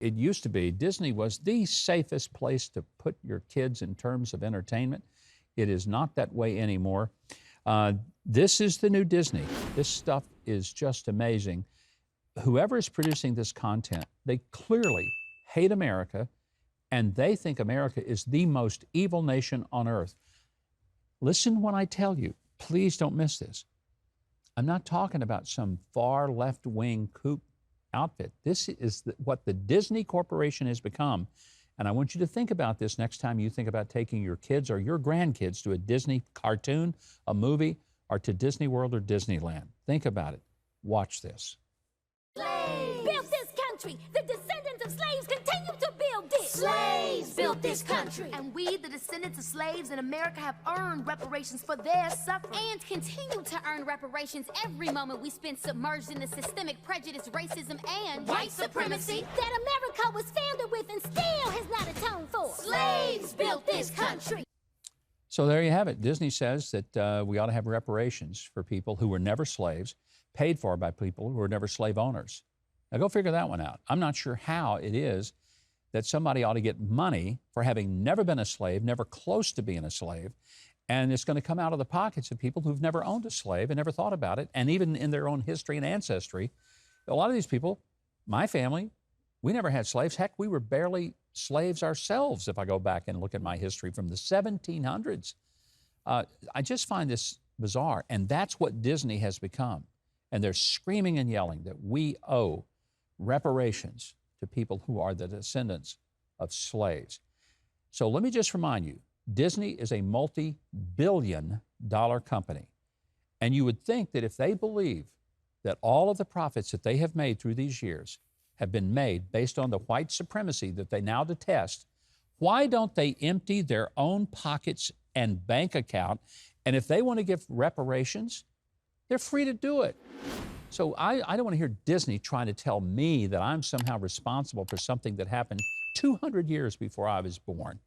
it used to be Disney was the safest place to put your kids in terms of entertainment. It is not that way anymore. This is the new Disney. This stuff is just amazing. Whoever is producing this content, they clearly hate America, and they think America is the most evil nation on earth. Listen when I tell you, please don't miss this. I'm not talking about some far left-wing kook outfit. This is what the Disney Corporation has become. And I want you to think about this next time you think about taking your kids or your grandkids to a Disney cartoon, a movie, or to Disney World or Disneyland. Think about it. Watch this. Slaves built this country. The descendants of slaves continue to build it. Slaves built this country. And we, the descendants of slaves in America, have earned reparations for their suffering. And continue to earn reparations every moment we spend submerged in the systemic prejudice, racism, and white supremacy that America was founded with and still has not atoned for. Slaves built this country. So there you have it. Disney says that we ought to have reparations for people who were never slaves, paid for by people who were never slave owners. Now go figure that one out. I'm not sure how it is that somebody ought to get money for having never been a slave, never close to being a slave, and it's going to come out of the pockets of people who've never owned a slave and never thought about it, and even in their own history and ancestry. A lot of these people, my family, we never had slaves. Heck, we were barely slaves ourselves if I go back and look at my history from the 1700s. I just find this bizarre, and that's what Disney has become. And they're screaming and yelling that we owe reparations to people who are the descendants of slaves. So let me just remind you, Disney is a multi-billion-dollar company. And you would think that if they believe that all of the profits that they have made through these years have been made based on the white supremacy that they now detest, why don't they empty their own pockets and bank account? And if they want to give reparations, they're free to do it. So I don't want to hear Disney trying to tell me that I'm somehow responsible for something that happened 200 years before I was born.